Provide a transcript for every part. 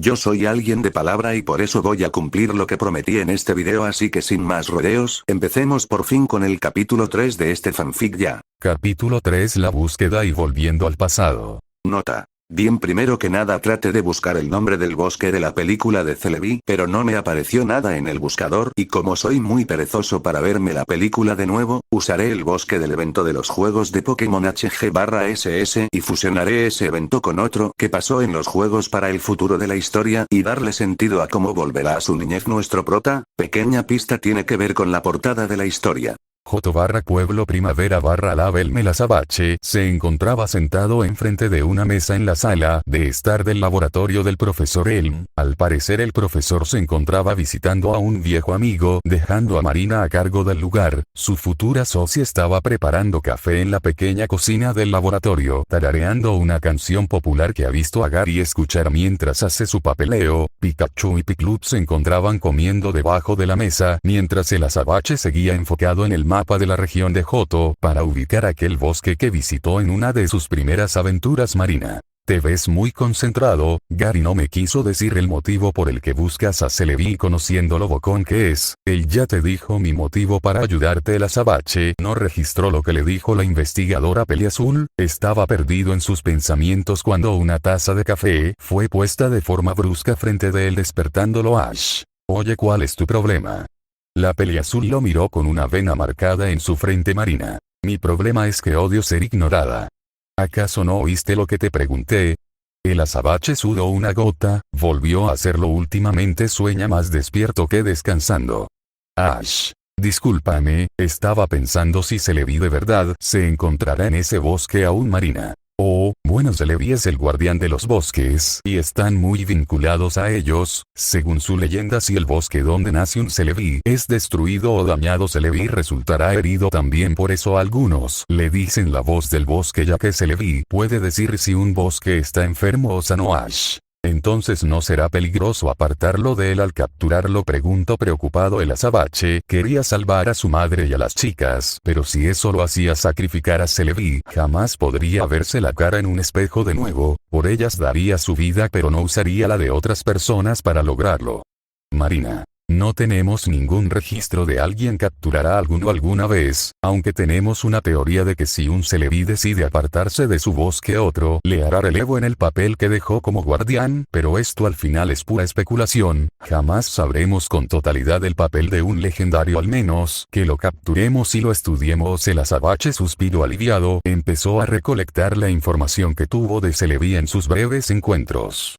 Yo soy alguien de palabra y por eso voy a cumplir lo que prometí en este video, así que sin más rodeos, empecemos por fin con el capítulo 3 de este fanfic ya. Capítulo 3: La búsqueda y volviendo al pasado. Nota. Bien, primero que nada traté de buscar el nombre del bosque de la película de Celebi, pero no me apareció nada en el buscador, y como soy muy perezoso para verme la película de nuevo, usaré el bosque del evento de los juegos de Pokémon HG/SS y fusionaré ese evento con otro que pasó en los juegos para el futuro de la historia y darle sentido a cómo volverá a su niñez nuestro prota. Pequeña pista tiene que ver con la portada de la historia. J/Pueblo Primavera/Label Melazabache se encontraba sentado enfrente de una mesa en la sala de estar del laboratorio del profesor Elm. Al parecer el profesor se encontraba visitando a un viejo amigo, dejando a Marina a cargo del lugar. Su futura socia estaba preparando café en la pequeña cocina del laboratorio, tarareando una canción popular que ha visto a Gary escuchar mientras hace su papeleo. Pikachu y Piclup se encontraban comiendo debajo de la mesa, mientras el azabache seguía enfocado en el mapa de la región de Johto, para ubicar aquel bosque que visitó en una de sus primeras aventuras. Marina, te ves muy concentrado. Gary no me quiso decir el motivo por el que buscas a Celebi, conociendo lo bocón que es. Él ya te dijo mi motivo para ayudarte. El azabache no registró lo que le dijo la investigadora Peliazul. Estaba perdido en sus pensamientos cuando una taza de café fue puesta de forma brusca frente de él, despertándolo. Ash. Oye, ¿cuál es tu problema? La Peliazul lo miró con una vena marcada en su frente. Marina, mi problema es que odio ser ignorada. ¿Acaso no oíste lo que te pregunté? El azabache sudó una gota, volvió a hacerlo. Últimamente sueña más despierto que descansando. Ash. Discúlpame, estaba pensando si Celebi de verdad se encontrará en ese bosque aún. Marina. Oh, bueno, Celebi es el guardián de los bosques y están muy vinculados a ellos. Según su leyenda, si el bosque donde nace un Celebi es destruido o dañado, Celebi resultará herido también. Por eso algunos le dicen la voz del bosque, ya que Celebi puede decir si un bosque está enfermo o sano. Ash. Entonces no será peligroso apartarlo de él al capturarlo, preguntó preocupado el azabache. Quería salvar a su madre y a las chicas, pero si eso lo hacía sacrificar a Celebi, jamás podría verse la cara en un espejo de nuevo. Por ellas daría su vida, pero no usaría la de otras personas para lograrlo. Marina. No tenemos ningún registro de alguien capturará a alguno alguna vez, aunque tenemos una teoría de que si un Celebi decide apartarse de su bosque, otro le hará relevo en el papel que dejó como guardián, pero esto al final es pura especulación. Jamás sabremos con totalidad el papel de un legendario, al menos que lo capturemos y lo estudiemos. El azabache suspiró aliviado, empezó a recolectar la información que tuvo de Celebi en sus breves encuentros.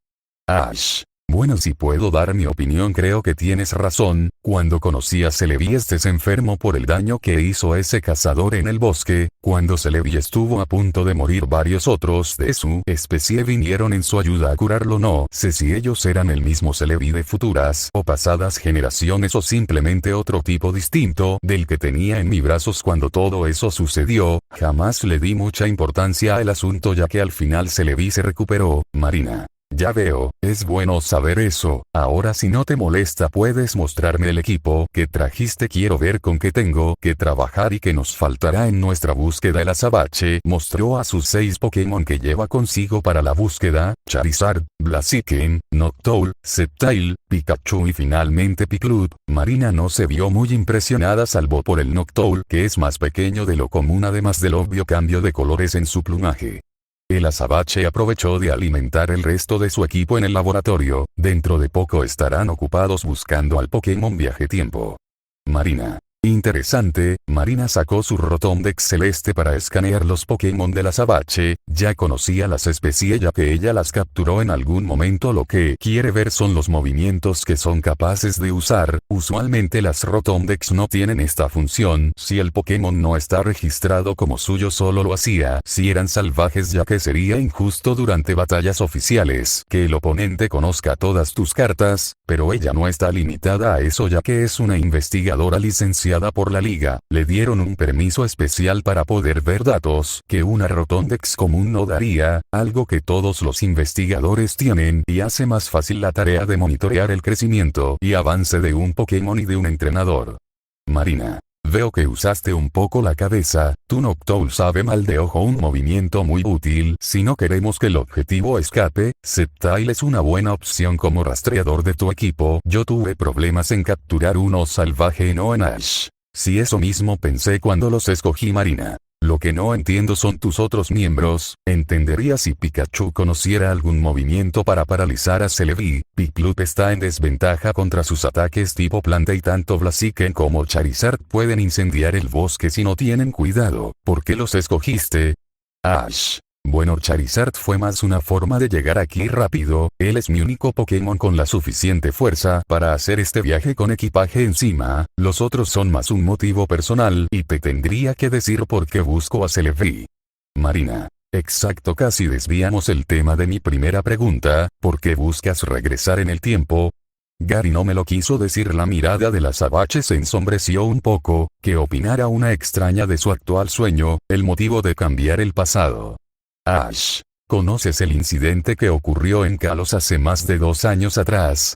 Ash. Bueno, si puedo dar mi opinión, creo que tienes razón. Cuando conocí a Celebi, estés enfermo por el daño que hizo ese cazador en el bosque. Cuando Celebi estuvo a punto de morir, varios otros de su especie vinieron en su ayuda a curarlo. No sé si ellos eran el mismo Celebi de futuras o pasadas generaciones, o simplemente otro tipo distinto del que tenía en mis brazos cuando todo eso sucedió. Jamás le di mucha importancia al asunto, ya que al final Celebi se recuperó. Marina. Ya veo, es bueno saber eso. Ahora, si no te molesta, puedes mostrarme el equipo que trajiste. Quiero ver con qué tengo que trabajar y qué nos faltará en nuestra búsqueda. El azabache mostró a sus 6 Pokémon que lleva consigo para la búsqueda: Charizard, Blaziken, Noctowl, Sceptile, Pikachu y finalmente Piclup. Marina no se vio muy impresionada, salvo por el Noctowl, que es más pequeño de lo común, además del obvio cambio de colores en su plumaje. El azabache aprovechó de alimentar el resto de su equipo en el laboratorio. Dentro de poco estarán ocupados buscando al Pokémon Viaje Tiempo. Marina. Interesante. Marina sacó su Rotomdex celeste para escanear los Pokémon del azabache. Ya conocía las especies, ya que ella las capturó en algún momento. Lo que quiere ver son los movimientos que son capaces de usar. Usualmente las Rotomdex no tienen esta función. Si el Pokémon no está registrado como suyo, solo lo hacía si eran salvajes, ya que sería injusto durante batallas oficiales que el oponente conozca todas tus cartas, pero ella no está limitada a eso, ya que es una investigadora licenciada por la liga. Le dieron un permiso especial para poder ver datos que una Rotomdex común no daría, algo que todos los investigadores tienen, y hace más fácil la tarea de monitorear el crecimiento y avance de un Pokémon y de un entrenador. Marina. Veo que usaste un poco la cabeza, tu Noctowl sabe mal de ojo, un movimiento muy útil si no queremos que el objetivo escape. Sceptile es una buena opción como rastreador de tu equipo. Yo tuve problemas en capturar uno salvaje no en Ash. Si eso mismo pensé cuando los escogí, Marina. Lo que no entiendo son tus otros miembros. Entendería si Pikachu conociera algún movimiento para paralizar a Celebi. Piplup está en desventaja contra sus ataques tipo planta y tanto Blaziken como Charizard pueden incendiar el bosque si no tienen cuidado. ¿Por qué los escogiste? Ash. Bueno, Charizard fue más una forma de llegar aquí rápido. Él es mi único Pokémon con la suficiente fuerza para hacer este viaje con equipaje encima. Los otros son más un motivo personal y te tendría que decir por qué busco a Celebi. Marina. Exacto, casi desviamos el tema de mi primera pregunta. ¿Por qué buscas regresar en el tiempo? Gary no me lo quiso decir. La mirada de la Sabache se ensombreció un poco. Que opinara una extraña de su actual sueño, el motivo de cambiar el pasado. Ash, ¿conoces el incidente que ocurrió en Kalos hace más de 2 años atrás?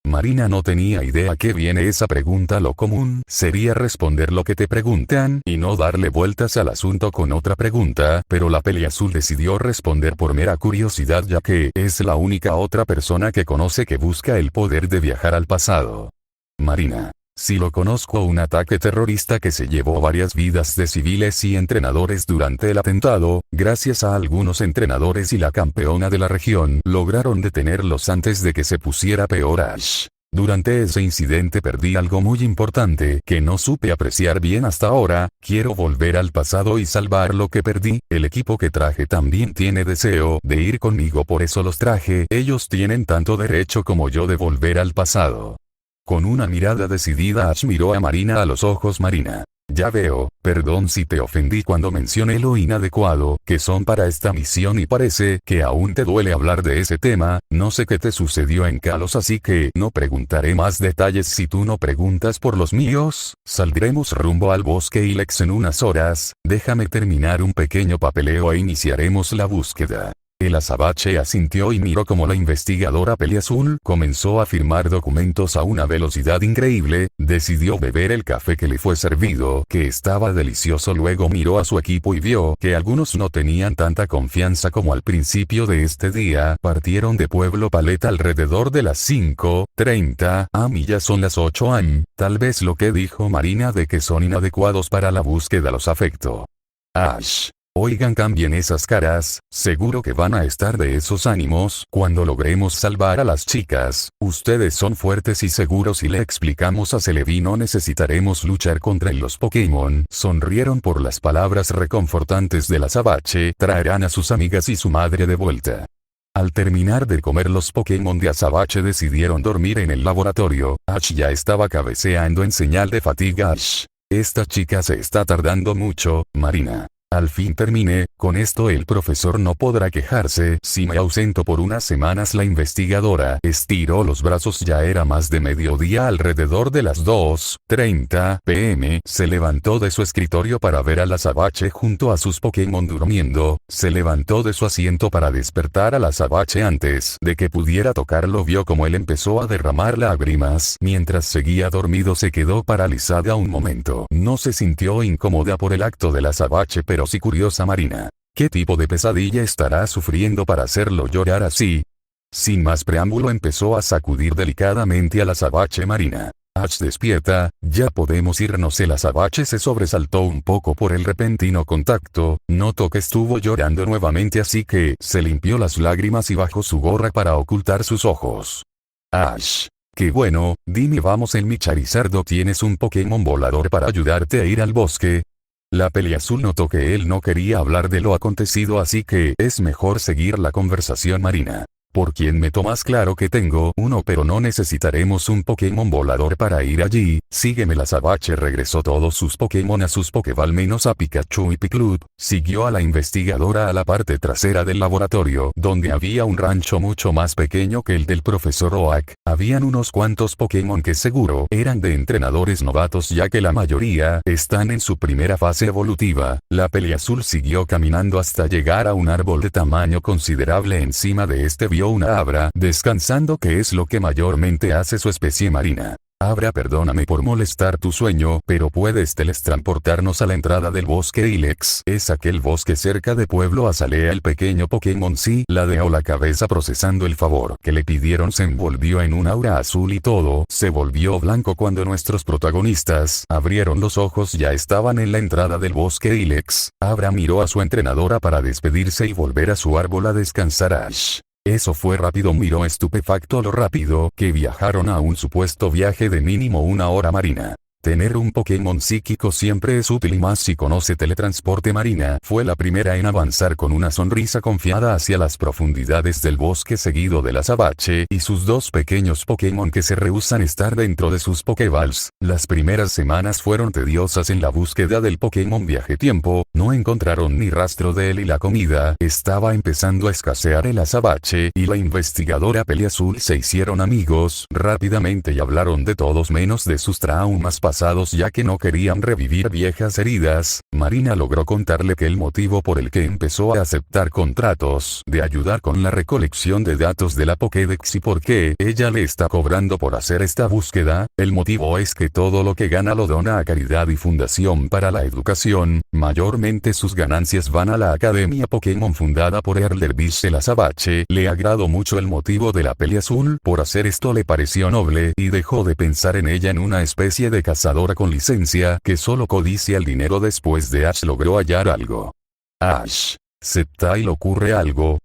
Marina no tenía idea que viene esa pregunta. Lo común sería responder lo que te preguntan y no darle vueltas al asunto con otra pregunta, pero la Peleazul decidió responder por mera curiosidad ya que es la única otra persona que conoce que busca el poder de viajar al pasado. Marina. Sí lo conozco, un ataque terrorista que se llevó varias vidas de civiles y entrenadores durante el atentado. Gracias a algunos entrenadores y la campeona de la región lograron detenerlos antes de que se pusiera peor Ash. Durante ese incidente perdí algo muy importante que no supe apreciar bien hasta ahora. Quiero volver al pasado y salvar lo que perdí. El equipo que traje también tiene deseo de ir conmigo, por eso los traje. Ellos tienen tanto derecho como yo de volver al pasado. Con una mirada decidida Ash miró a Marina a los ojos. Marina. Ya veo, perdón si te ofendí cuando mencioné lo inadecuado que son para esta misión y parece que aún te duele hablar de ese tema. No sé qué te sucedió en Kalos, así que no preguntaré más detalles si tú no preguntas por los míos. Saldremos rumbo al bosque Ilex en unas horas. Déjame terminar un pequeño papeleo e iniciaremos la búsqueda. El azabache asintió y miró como la investigadora Peleazul comenzó a firmar documentos a una velocidad increíble. Decidió beber el café que le fue servido, que estaba delicioso. Luego miró a su equipo y vio que algunos no tenían tanta confianza como al principio de este día. Partieron de Pueblo Paleta alrededor de las 5:30 am y ya son las 8 am. Tal vez lo que dijo Marina de que son inadecuados para la búsqueda los afectó. Ash. Oigan, cambien esas caras, seguro que van a estar de esos ánimos cuando logremos salvar a las chicas. Ustedes son fuertes y seguros y le explicamos a Celebi no necesitaremos luchar contra los Pokémon. Sonrieron por las palabras reconfortantes de la Azabache. Traerán a sus amigas y su madre de vuelta. Al terminar de comer, los Pokémon de Azabache decidieron dormir en el laboratorio. Ash ya estaba cabeceando en señal de fatiga. Ash. Esta chica se está tardando mucho, Marina. Al fin terminé, con esto el profesor no podrá quejarse si me ausento por unas semanas. La investigadora estiró los brazos. Ya era más de mediodía, alrededor de las 2:30 p.m. Se levantó de su escritorio para ver a la Azabache junto a sus Pokémon durmiendo. Se levantó de su asiento para despertar a la Azabache antes de que pudiera tocarlo. Vio como él empezó a derramar lágrimas. Mientras seguía dormido se quedó paralizada un momento. No se sintió incómoda por el acto de la Azabache, pero sí curiosa. Marina. ¿Qué tipo de pesadilla estará sufriendo para hacerlo llorar así? Sin más preámbulo empezó a sacudir delicadamente a la Azabache. Marina. Ash, despierta, ya podemos irnos. El Azabache se sobresaltó un poco por el repentino contacto. Notó que estuvo llorando nuevamente, así que se limpió las lágrimas y bajó su gorra para ocultar sus ojos. Ash. Qué bueno, dime, vamos, en mi Charizard tienes un Pokémon volador para ayudarte a ir al bosque. La Peleazul notó que él no quería hablar de lo acontecido, así que es mejor seguir la conversación. Marina. Por quien me tomas, claro que tengo uno, pero no necesitaremos un Pokémon volador para ir allí. Sígueme. La Azabache regresó todos sus Pokémon a sus Pokéball menos a Pikachu y Piplup. Siguió a la investigadora a la parte trasera del laboratorio, donde había un rancho mucho más pequeño que el del profesor Oak. Habían unos cuantos Pokémon que seguro eran de entrenadores novatos, ya que la mayoría están en su primera fase evolutiva. La Peleazul siguió caminando hasta llegar a un árbol de tamaño considerable. Encima de este vio una Abra descansando, que es lo que mayormente hace su especie. Marina. Abra, perdóname por molestar tu sueño, pero puedes teletransportarnos a la entrada del bosque Ilex. Es aquel bosque cerca de Pueblo Azalea. El pequeño Pokémon sí ladeó la cabeza procesando el favor que le pidieron. Se envolvió en un aura azul y todo se volvió blanco cuando nuestros protagonistas abrieron los ojos. Ya estaban en la entrada del bosque Ilex. Abra miró a su entrenadora para despedirse y volver a su árbol a descansar. Ash. Eso fue rápido, miró estupefacto lo rápido que viajaron a un supuesto viaje de mínimo 1 hora. Marina. Tener un Pokémon psíquico siempre es útil y más si conoce teletransporte. Marina fue la primera en avanzar con una sonrisa confiada hacia las profundidades del bosque, seguido de la Azabache y sus 2 pequeños Pokémon que se rehúsan estar dentro de sus Pokéballs. Las primeras semanas fueron tediosas en la búsqueda del Pokémon viaje tiempo, no encontraron ni rastro de él y la comida estaba empezando a escasear. El Azabache y la investigadora Peliazul se hicieron amigos rápidamente y hablaron de todos menos de sus traumas pasados, ya que no querían revivir viejas heridas. Marina logró contarle que el motivo por el que empezó a aceptar contratos de ayudar con la recolección de datos de la Pokédex y por qué ella le está cobrando por hacer esta búsqueda. El motivo es que todo lo que gana lo dona a caridad y fundación para la educación. Mayormente sus ganancias van a la Academia Pokémon fundada por Erlenbish. El Azabache le agradó mucho el motivo de la Peliazul por hacer esto, le pareció noble y dejó de pensar en ella en una especie de cazadora con licencia que solo codicia el dinero. Después de Ash logró hallar algo. Ash. Sceptile, ocurre algo.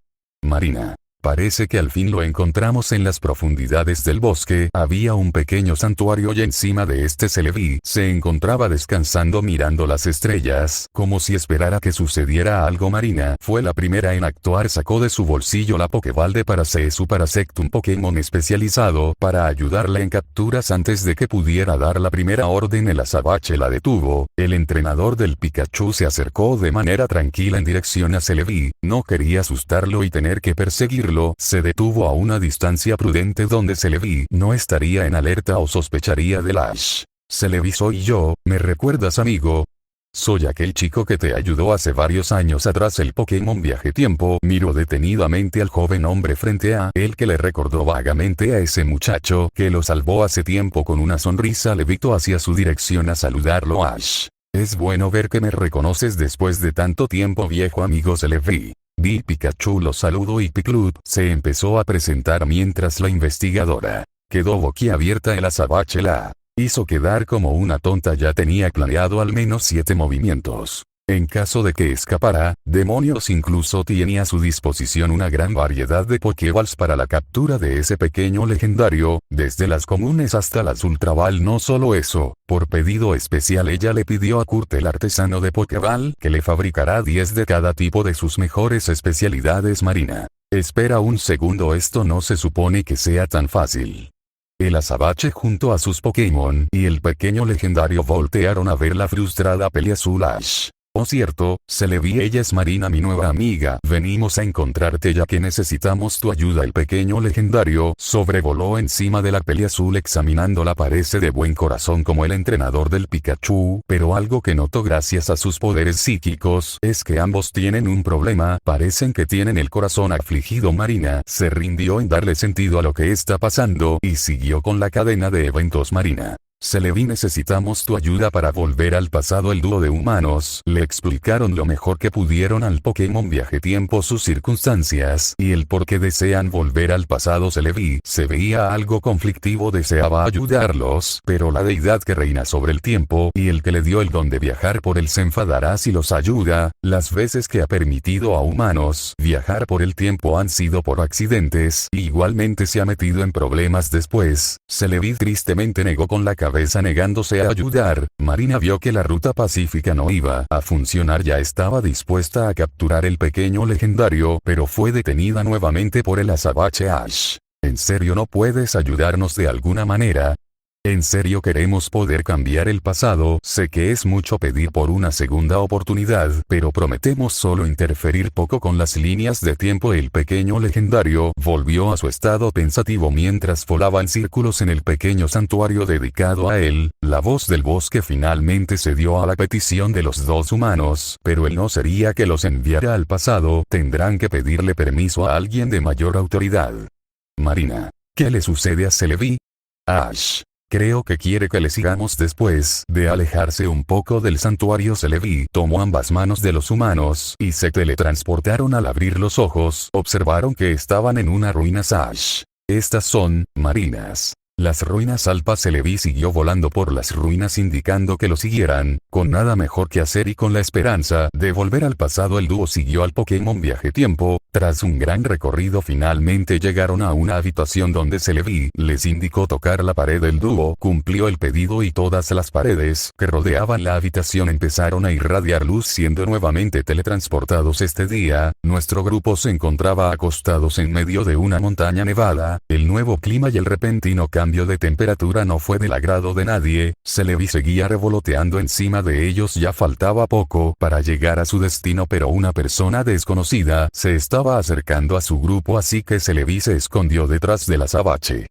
Marina. Parece que al fin lo encontramos en las profundidades del bosque. Había un pequeño santuario y encima de este Celebi se encontraba descansando mirando las estrellas, como si esperara que sucediera algo. Marina fue la primera en actuar, sacó de su bolsillo la Pokéball de Paracesu Parasect, un Pokémon especializado para ayudarle en capturas. Antes de que pudiera dar la primera orden, el Azabache la detuvo. El entrenador del Pikachu se acercó de manera tranquila en dirección a Celebi, no quería asustarlo y tener que perseguirlo. Se detuvo a una distancia prudente donde Celebi no estaría en alerta o sospecharía de Ash. Celebi, soy yo, ¿me recuerdas, amigo? Soy aquel chico que te ayudó hace varios años atrás. El Pokémon viaje tiempo miró detenidamente al joven hombre frente a él, que le recordó vagamente a ese muchacho que lo salvó hace tiempo. Con una sonrisa levitó hacia su dirección a saludarlo. Ash. Es bueno ver que me reconoces después de tanto tiempo, viejo amigo Celebi. Pikachu lo saludó y Piclut se empezó a presentar mientras la investigadora quedó boquiabierta. El Azabache la hizo quedar como una tonta. Ya tenía planeado al menos 7 movimientos. En caso de que escapara, demonios, incluso tiene a su disposición una gran variedad de Pokéballs para la captura de ese pequeño legendario, desde las comunes hasta las Ultraball. No solo eso, por pedido especial ella le pidió a Kurt, el artesano de Pokéball, que le fabricará 10 de cada tipo de sus mejores especialidades. Marina. Espera un segundo, esto no se supone que sea tan fácil. El Azabache junto a sus Pokémon y el pequeño legendario voltearon a ver la frustrada Peliazul. Ash. Oh, cierto, Celebi, ella es Marina, mi nueva amiga. Venimos a encontrarte ya que necesitamos tu ayuda. El pequeño legendario sobrevoló encima de la Peliazul examinándola. Parece de buen corazón como el entrenador del Pikachu, pero algo que notó gracias a sus poderes psíquicos es que ambos tienen un problema, parecen que tienen el corazón afligido. Marina se rindió en darle sentido a lo que está pasando y siguió con la cadena de eventos. Marina. Celebi, necesitamos tu ayuda para volver al pasado. El dúo de humanos le explicaron lo mejor que pudieron al Pokémon viaje tiempo, sus circunstancias y el por qué desean volver al pasado. Celebi se veía algo conflictivo, deseaba ayudarlos, pero la deidad que reina sobre el tiempo y el que le dio el don de viajar por él se enfadará si los ayuda. Las veces que ha permitido a humanos viajar por el tiempo han sido por accidentes, y igualmente se ha metido en problemas después. Celebi tristemente negó con la cabeza, negándose a ayudar. Marina vio que la ruta pacífica no iba a funcionar. Ya estaba dispuesta a capturar el pequeño legendario, pero fue detenida nuevamente por el Azabache. Ash. ¿En serio no puedes ayudarnos de alguna manera? ¿En serio queremos poder cambiar el pasado? Sé que es mucho pedir por una segunda oportunidad, pero prometemos solo interferir poco con las líneas de tiempo. El pequeño legendario volvió a su estado pensativo mientras volaba en círculos en el pequeño santuario dedicado a él. La voz del bosque finalmente cedió a la petición de los 2 humanos, pero él no sería que los enviara al pasado, tendrán que pedirle permiso a alguien de mayor autoridad. Marina. ¿Qué le sucede a Celebi? Ash. Creo que quiere que le sigamos. Después de alejarse un poco del santuario, Celebi tomó ambas manos de los humanos y se teletransportaron. Al abrir los ojos, observaron que estaban en una ruina Ash. Estas son, marinas. Las ruinas. Alpa Celebi siguió volando por las ruinas indicando que lo siguieran, con nada mejor que hacer y con la esperanza de volver al pasado. El dúo siguió al Pokémon Viaje Tiempo. Tras un gran recorrido finalmente llegaron a una habitación donde Celebi les indicó tocar la pared. El dúo cumplió el pedido y todas las paredes que rodeaban la habitación empezaron a irradiar luz, siendo nuevamente teletransportados. Este día, nuestro grupo se encontraba acostados en medio de una montaña nevada. El nuevo clima y el repentino cambio de temperatura no fue del agrado de nadie. Celebi seguía revoloteando encima de ellos. Ya faltaba poco para llegar a su destino, pero una persona desconocida se estaba acercando a su grupo, así que Celebi se escondió detrás del azabache.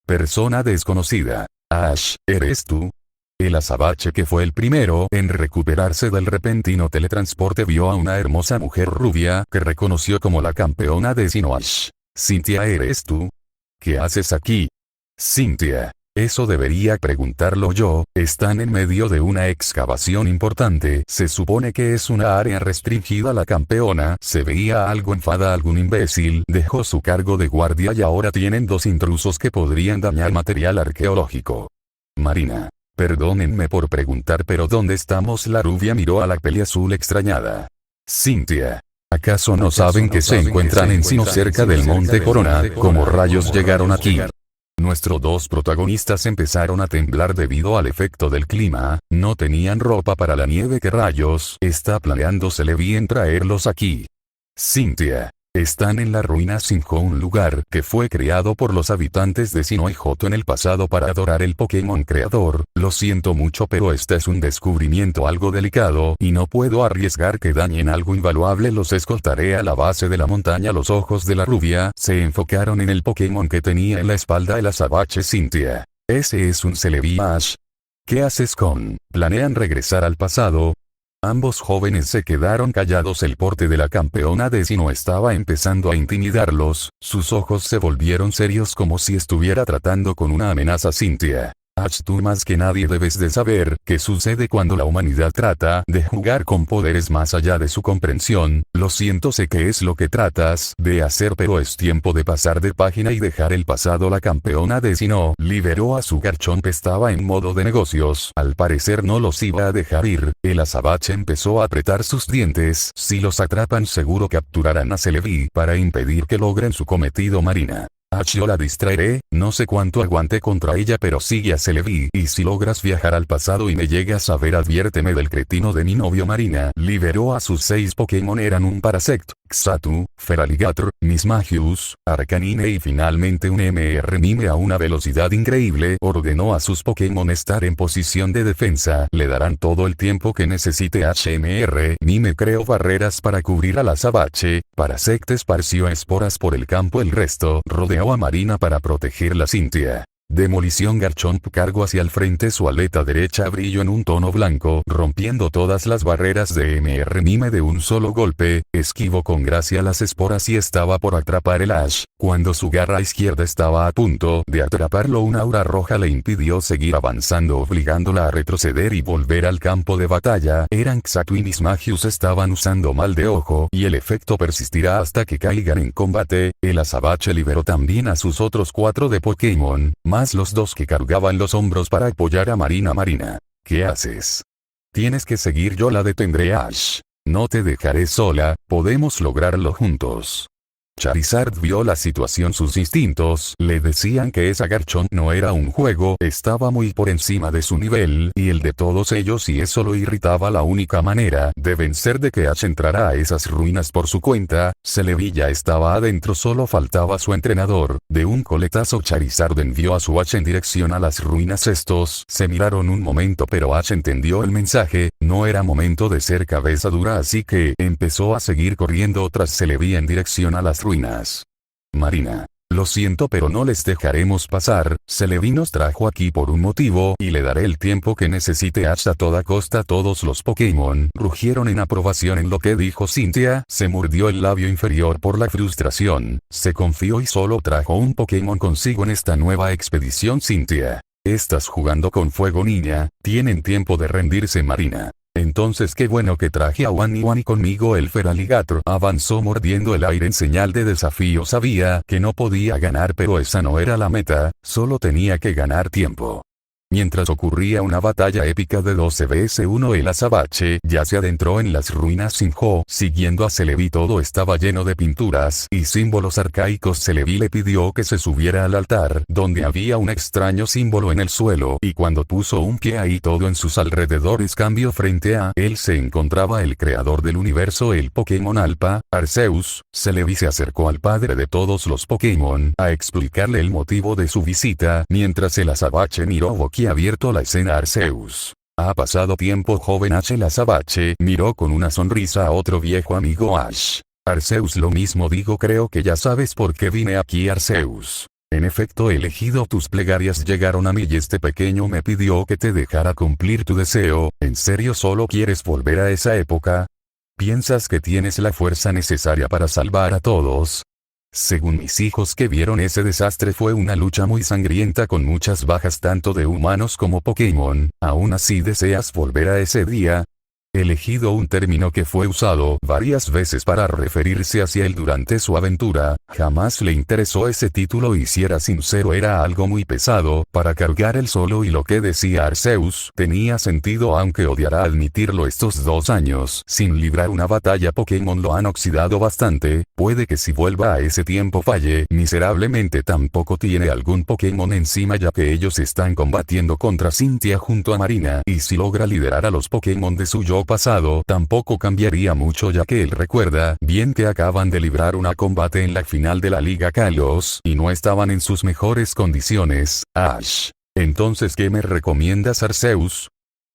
Persona desconocida. Ash, ¿eres tú? El azabache, que fue el primero en recuperarse del repentino teletransporte, vio a una hermosa mujer rubia que reconoció como la campeona de Sinnoh. Ash. Cynthia, ¿eres tú? ¿Qué haces aquí? Cynthia. Eso debería preguntarlo yo. Están en medio de una excavación importante. Se supone que es una área restringida. La campeona se veía algo enfadada. Algún imbécil dejó su cargo de guardia y ahora tienen dos intrusos que podrían dañar material arqueológico. Marina. Perdónenme por preguntar, pero ¿dónde estamos? La rubia miró a la peli azul extrañada. Cynthia. ¿Acaso no saben que se encuentran en Sinnoh, cerca del Monte Corona? ¿Cómo rayos llegaron aquí? Nuestros dos protagonistas empezaron a temblar debido al efecto del clima. No tenían ropa para la nieve. ¿Qué rayos está planeando Celebi en traerlos aquí? Cynthia. Están en la ruina Sinnoh, un lugar que fue creado por los habitantes de Sinnoh y Johto en el pasado para adorar el Pokémon creador. Lo siento mucho, pero este es un descubrimiento algo delicado y no puedo arriesgar que dañen algo invaluable. Los escoltaré a la base de la montaña. Los ojos de la rubia se enfocaron en el Pokémon que tenía en la espalda, el azabache. Cynthia. Ese es un Celebi. Ash. ¿Qué haces con? ¿Planean regresar al pasado? Ambos jóvenes se quedaron callados. El porte de la campeona de Sinnoh estaba empezando a intimidarlos. Sus ojos se volvieron serios como si estuviera tratando con una amenaza. Cynthia. Ash, tú más que nadie debes de saber qué sucede cuando la humanidad trata de jugar con poderes más allá de su comprensión. Lo siento, sé que es lo que tratas de hacer, pero es tiempo de pasar de página y dejar el pasado. La campeona de Sinnoh liberó a su Garchomp. Estaba en modo de negocios. Al parecer no los iba a dejar ir. El azabache empezó a apretar sus dientes. Si los atrapan, seguro capturarán a Celebi para impedir que logren su cometido. Marina. Ash, yo la distraeré. No sé cuánto aguante contra ella, pero sigue a Celebi. Y si logras viajar al pasado y me llegas a ver, adviérteme del cretino de mi novio. Marina liberó a sus 6 Pokémon. Eran un Parasect, Xatu, Feraligatr, Mismagius, Arcanine y finalmente un MR Mime. A una velocidad increíble ordenó a sus Pokémon estar en posición de defensa. Le darán todo el tiempo que necesite. HMR Mime creó barreras para cubrir al azabache. Parasect esparció esporas por el campo. El resto rodeó a Marina para protegerla. Cynthia. Demolición. Garchomp cargó hacia el frente. Su aleta derecha brilló en un tono blanco, rompiendo todas las barreras de MR Mime de un solo golpe. Esquivó con gracia las esporas y estaba por atrapar el Ash. Cuando su garra izquierda estaba a punto de atraparlo, una aura roja le impidió seguir avanzando, obligándola a retroceder y volver al campo de batalla. Eran Xatu y Mismagius. Estaban usando mal de ojo y el efecto persistirá hasta que caigan en combate. El azabache liberó también a sus otros 4 de Pokémon, más los 2 que cargaban los hombros para apoyar a Marina. Marina. ¿Qué haces? Tienes que seguir, yo la detendré. Ash. No te dejaré sola, podemos lograrlo juntos. Charizard vio la situación. Sus instintos le decían que esa Garchomp no era un juego, estaba muy por encima de su nivel y el de todos ellos, y eso lo irritaba. La única manera de vencer de que Ash entrara a esas ruinas por su cuenta. Celebi ya estaba adentro, solo faltaba su entrenador. De un coletazo Charizard envió a su Ash en dirección a las ruinas. Estos se miraron un momento, pero Ash entendió el mensaje. No era momento de ser cabeza dura, así que empezó a seguir corriendo tras Celebi en dirección a las ruinas. Marina. Lo siento, pero no les dejaremos pasar. Celebi nos trajo aquí por un motivo y le daré el tiempo que necesite. Ash, a toda costa. Todos los Pokémon rugieron en aprobación en lo que dijo. Cynthia se mordió el labio inferior por la frustración. Se confió y solo trajo un Pokémon consigo en esta nueva expedición. Cynthia. Estás jugando con fuego, niña, tienen tiempo de rendirse, Marina. Entonces qué bueno que traje a Wani Wani conmigo. El Feraligatr avanzó mordiendo el aire en señal de desafío. Sabía que no podía ganar, pero esa no era la meta, solo tenía que ganar tiempo. Mientras ocurría una batalla épica de 12 vs 1, el azabache ya se adentró en las ruinas Sinjo. Siguiendo a Celebi, todo estaba lleno de pinturas y símbolos arcaicos. Celebi le pidió que se subiera al altar, donde había un extraño símbolo en el suelo, y cuando puso un pie ahí, todo en sus alrededores cambió. Frente a él se encontraba el creador del universo, el Pokémon Alpha, Arceus. Celebi se acercó al padre de todos los Pokémon a explicarle el motivo de su visita, mientras el azabache miró boquiabierto la escena. Arceus. Ha pasado tiempo, joven Ash. El azabache miró con una sonrisa a otro viejo amigo, Ash. Arceus, lo mismo digo, creo que ya sabes por qué vine aquí, Arceus. En efecto, elegido, tus plegarias llegaron a mí y este pequeño me pidió que te dejara cumplir tu deseo. ¿En serio solo quieres volver a esa época? ¿Piensas que tienes la fuerza necesaria para salvar a todos? Según mis hijos que vieron ese desastre, fue una lucha muy sangrienta con muchas bajas tanto de humanos como Pokémon. ¿Aún así deseas volver a ese día? Elegido, un término que fue usado varias veces para referirse hacia él durante su aventura. Jamás le interesó ese título y, si era sincero, era algo muy pesado para cargar él solo, y lo que decía Arceus tenía sentido, aunque odiará admitirlo. Estos 2 años sin librar una batalla Pokémon lo han oxidado bastante. Puede que si vuelva a ese tiempo falle miserablemente. Tampoco tiene algún Pokémon encima, ya que ellos están combatiendo contra Cynthia junto a Marina, y si logra liderar a los Pokémon de su yo pasado tampoco cambiaría mucho, ya que él recuerda bien que acaban de librar un combate en la final de la Liga Kalos y no estaban en sus mejores condiciones. Ash. Entonces, ¿qué me recomiendas, Arceus?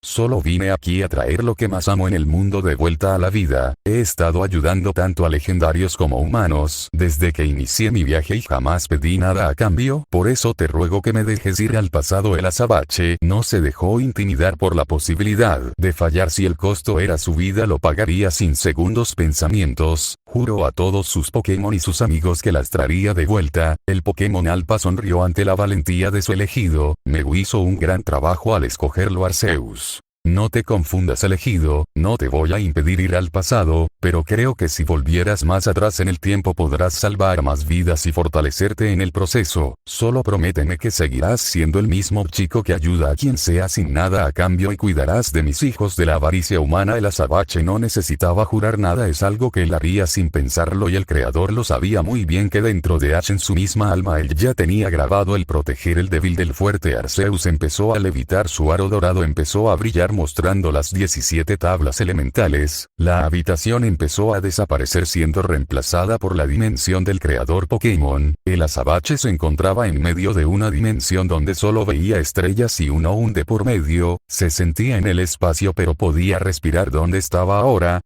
Solo vine aquí a traer lo que más amo en el mundo de vuelta a la vida. He estado ayudando tanto a legendarios como humanos desde que inicié mi viaje y jamás pedí nada a cambio. Por eso te ruego que me dejes ir al pasado. El azabache no se dejó intimidar por la posibilidad de fallar. Si el costo era su vida, lo pagaría sin segundos pensamientos. Juró a todos sus Pokémon y sus amigos que las traería de vuelta. El Pokémon Alpha sonrió ante la valentía de su elegido. Me hizo un gran trabajo al escogerlo, Arceus. No te confundas, elegido, no te voy a impedir ir al pasado, pero creo que si volvieras más atrás en el tiempo podrás salvar más vidas y fortalecerte en el proceso. Solo prométeme que seguirás siendo el mismo chico que ayuda a quien sea sin nada a cambio y cuidarás de mis hijos de la avaricia humana. El azabache no necesitaba jurar nada, es algo que él haría sin pensarlo, y el creador lo sabía muy bien que dentro de Ash, en su misma alma, él ya tenía grabado el proteger el débil del fuerte. Arceus empezó a levitar, su aro dorado empezó a brillar mostrando las 17 tablas elementales. La habitación empezó a desaparecer, siendo reemplazada por la dimensión del creador Pokémon. El azabache se encontraba en medio de una dimensión donde solo veía estrellas y un Hounn de por medio. Se sentía en el espacio pero podía respirar. ¿Dónde estaba ahora?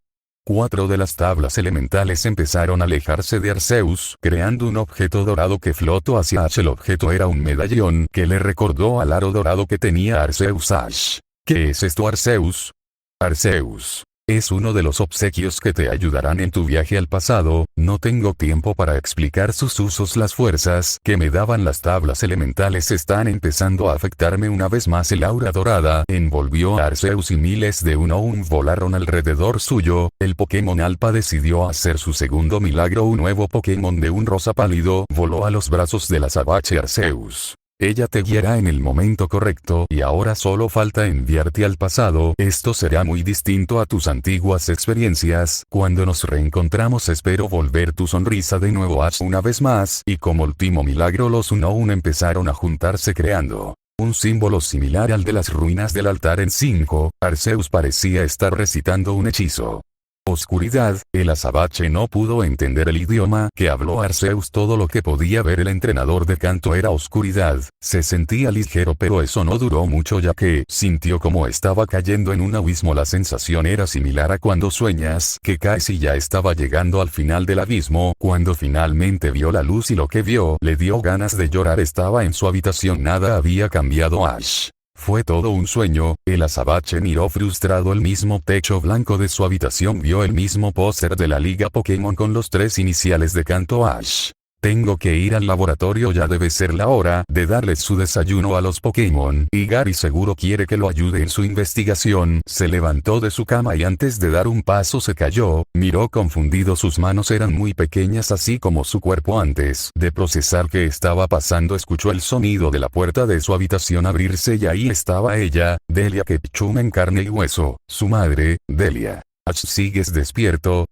4 de las tablas elementales empezaron a alejarse de Arceus, creando un objeto dorado que flotó hacia Ash. El objeto era un medallón que le recordó al aro dorado que tenía Arceus. Ash. ¿Qué es esto, Arceus? Arceus. Es uno de los obsequios que te ayudarán en tu viaje al pasado. No tengo tiempo para explicar sus usos. Las fuerzas que me daban las tablas elementales están empezando a afectarme una vez más. El aura dorada envolvió a Arceus y miles de Hounn volaron alrededor suyo. El Pokémon Alpha decidió hacer su segundo milagro. Un nuevo Pokémon de un rosa pálido voló a los brazos del azabache. Arceus. Ella te guiará en el momento correcto y ahora solo falta enviarte al pasado. Esto será muy distinto a tus antiguas experiencias. Cuando nos reencontramos espero volver tu sonrisa de nuevo, Ash. Una vez más, y como último milagro, los Hounn empezaron a juntarse creando un símbolo similar al de las ruinas del altar en Sinjo. Arceus parecía estar recitando un hechizo. Oscuridad. El azabache no pudo entender el idioma que habló Arceus. Todo lo que podía ver el entrenador de canto era oscuridad. Se sentía ligero, pero eso no duró mucho, ya que sintió como estaba cayendo en un abismo. La sensación era similar a cuando sueñas que caes y ya estaba llegando al final del abismo. Cuando finalmente vio la luz y lo que vio le dio ganas de llorar. Estaba en su habitación, nada había cambiado. Ash. Fue todo un sueño. El azabache miró frustrado el mismo techo blanco de su habitación. Vio el mismo póster de la Liga Pokémon con los 3 iniciales de canto Ash. tengo que ir al laboratorio, ya debe ser la hora de darles su desayuno a los Pokémon, y Gary seguro quiere que lo ayude en su investigación. Se levantó de su cama y antes de dar un paso se cayó, miró confundido, sus manos eran muy pequeñas así como su cuerpo. Antes de procesar qué estaba pasando, escuchó el sonido de la puerta de su habitación abrirse y ahí estaba ella, Delia Ketchum en carne y hueso, su madre. Delia. Ash, ¿sigues despierto?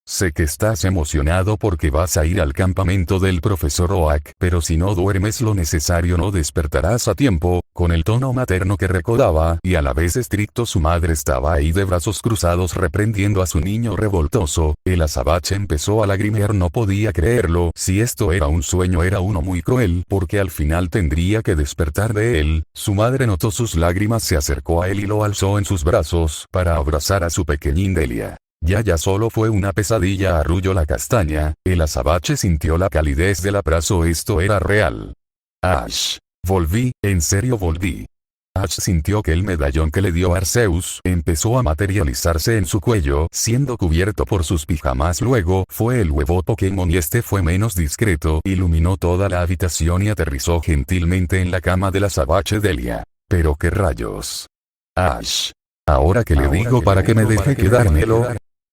Sé que estás emocionado porque vas a ir al campamento del profesor Oak, pero si no duermes lo necesario no despertarás a tiempo. Con el tono materno que recordaba y a la vez estricto, su madre estaba ahí de brazos cruzados reprendiendo a su niño revoltoso. El azabache empezó a lagrimear, no podía creerlo. Si esto era un sueño, era uno muy cruel, porque al final tendría que despertar de él. Su madre notó sus lágrimas, se acercó a él y lo alzó en sus brazos para abrazar a su pequeñín Delia. Ya solo fue una pesadilla, arrulló la castaña. El azabache sintió la calidez del abrazo, esto era real. Ash. Volví, en serio volví. Ash sintió que el medallón que le dio Arceus empezó a materializarse en su cuello, siendo cubierto por sus pijamas. Luego fue el huevo Pokémon y este fue menos discreto, iluminó toda la habitación y aterrizó gentilmente en la cama del azabache Delia. Pero qué rayos. Ash. Ahora que le digo para que me deje quedármelo.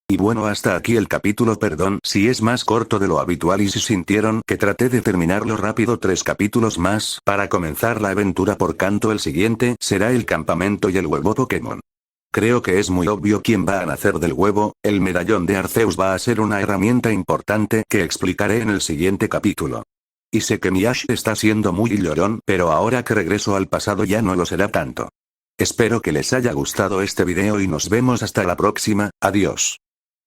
Y bueno, hasta aquí el capítulo, perdón si es más corto de lo habitual y si sintieron que traté de terminarlo rápido. 3 capítulos más para comenzar la aventura. Por canto, el siguiente será el campamento y el huevo Pokémon. Creo que es muy obvio quién va a nacer del huevo. El medallón de Arceus va a ser una herramienta importante que explicaré en el siguiente capítulo. Y sé que mi Ash está siendo muy llorón, pero ahora que regreso al pasado ya no lo será tanto. Espero que les haya gustado este video y nos vemos hasta la próxima. Adiós.